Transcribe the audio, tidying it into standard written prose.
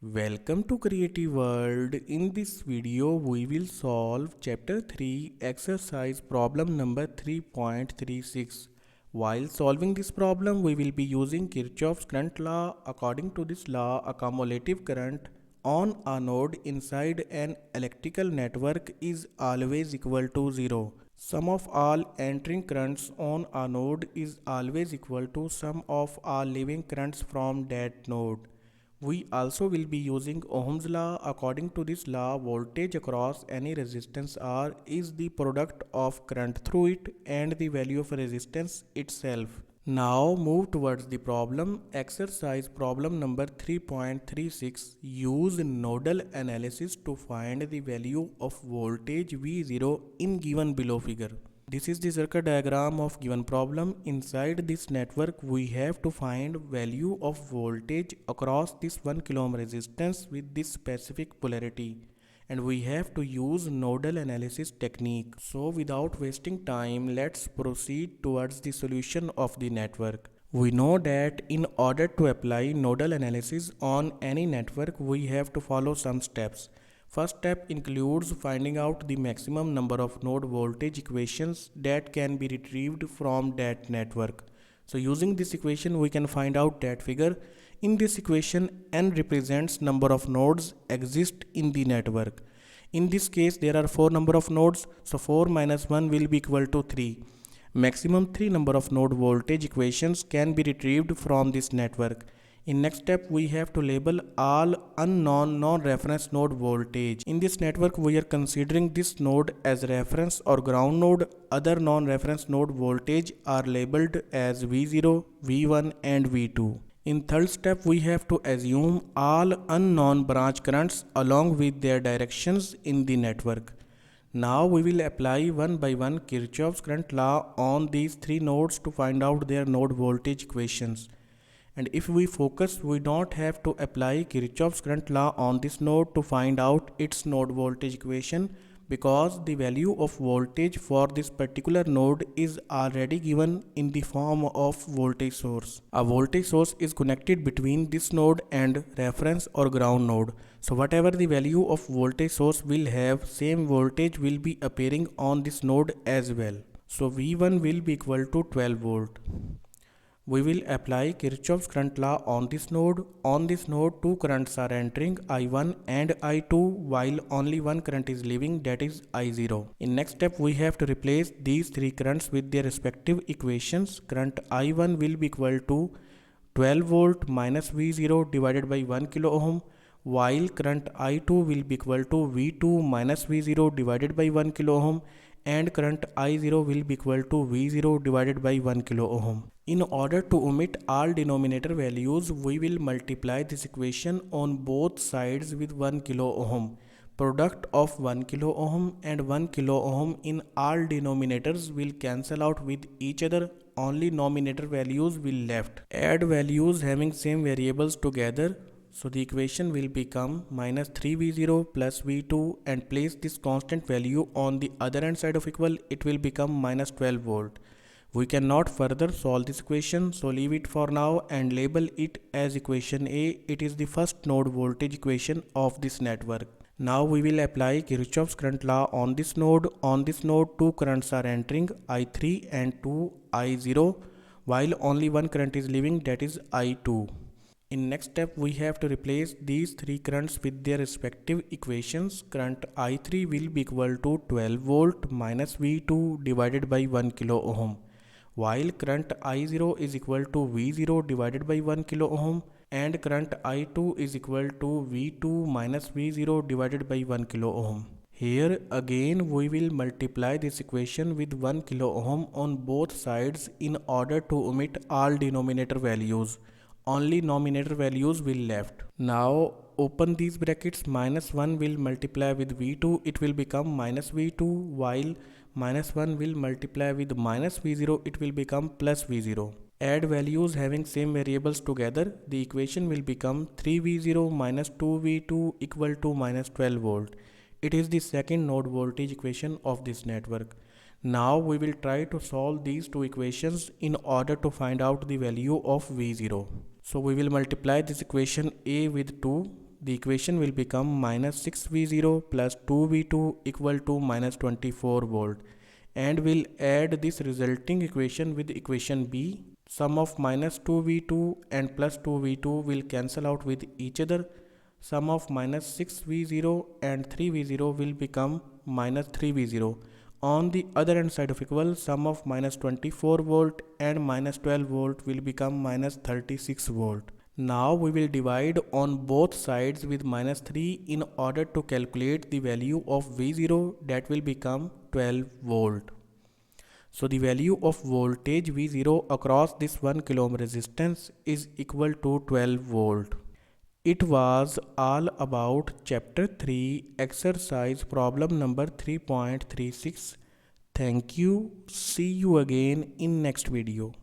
Welcome to Creative World. In this video, we will solve Chapter 3 exercise problem number 3.36. While solving this problem, we will be using Kirchoff's current law. According to this law, a cumulative current on a node inside an electrical network is always equal to 0. Sum of all entering currents on a node is always equal to sum of all leaving currents from that node. We also will be using Ohm's law. According to this law, voltage across any resistance R is the product of current through it and the value of resistance itself. Now move towards the problem. Exercise problem number 3.36. Use nodal analysis to find the value of voltage V0 in given below figure. This is the circuit diagram of given problem. Inside this network, we have to find value of voltage across this 1 kilo ohm resistance with this specific polarity. And we have to use nodal analysis technique. So without wasting time, let's proceed towards the solution of the network. We know that in order to apply nodal analysis on any network, we have to follow some steps. First step includes finding out the maximum number of node voltage equations that can be retrieved from that network. So using this equation we can find out that figure. In this equation n represents number of nodes exist in the network. In this case there are 4 number of nodes, so 4 minus 1 will be equal to 3. Maximum 3 number of node voltage equations can be retrieved from this network. In next step, we have to label all unknown non-reference node voltage. In this network, we are considering this node as reference or ground node. Other non-reference node voltage are labeled as V0, V1 and V2. In third step, we have to assume all unknown branch currents along with their directions in the network. Now we will apply one by one Kirchoff's current law on these 3 nodes to find out their node voltage equations. And if we focus, we don't have to apply Kirchoff's current law on this node to find out its node voltage equation, because the value of voltage for this particular node is already given in the form of voltage source. A voltage source is connected between this node and reference or ground node. So whatever the value of voltage source will have, same voltage will be appearing on this node as well. So V1 will be equal to 12 volt. We will apply Kirchoff's current law on this node. On this node, 2 currents are entering, I1 and I2, while only one current is leaving, that is I0. In next step, we have to replace these 3 currents with their respective equations. Current I1 will be equal to 12 volt minus V0 divided by 1 kilo ohm, while current I2 will be equal to V2 minus V0 divided by 1 kilo ohm, and current I0 will be equal to V0 divided by 1 kilo ohm. In order to omit all denominator values, we will multiply this equation on both sides with 1 kilo ohm. Product of 1 kilo ohm and 1 kilo ohm in all denominators will cancel out with each other. Only nominator values will left. Add values having same variables together. So the equation will become minus 3V0 plus V2, and place this constant value on the other hand side of equal, it will become minus 12 volt. We cannot further solve this equation, so leave it for now and label it as equation A. It is the first node voltage equation of this network. Now we will apply Kirchoff's current law on this node. On this node, 2 currents are entering, I3 and 2 I0, while only one current is leaving, that is I2. In next step, we have to replace these 3 currents with their respective equations. Current I3 will be equal to 12 volt minus V2 divided by 1 kilo ohm, while current I0 is equal to V0 divided by 1 kilo ohm, and current I2 is equal to V2 minus V0 divided by 1 kilo ohm. Here again we will multiply this equation with 1 kilo ohm on both sides in order to omit all denominator values. Only nominator values will left. Now open these brackets. Minus 1 will multiply with V2, it will become minus V2, while minus 1 will multiply with minus V0, it will become plus V0. Add values having same variables together. The equation will become 3V0 minus 2V2 equal to minus 12 volt. It is the second node voltage equation of this network. Now we will try to solve these two equations in order to find out the value of V0. So we will multiply this equation A with 2. the equation will become minus 6V0 plus 2V2 equal to minus 24 volt, and we'll add this resulting equation with equation B. Sum of minus 2V2 and plus 2V2 will cancel out with each other. Sum of minus 6V0 and 3V0 will become minus 3V0. On the other hand side of equal, sum of minus 24 volt and minus 12 volt will become minus 36 volt. Now we will divide on both sides with minus 3 in order to calculate the value of V0, that will become 12 volt. So the value of voltage V0 across this 1 kilo ohm resistance is equal to 12 volt. It was all about chapter 3 exercise problem number 3.36. Thank you. See you again in next video.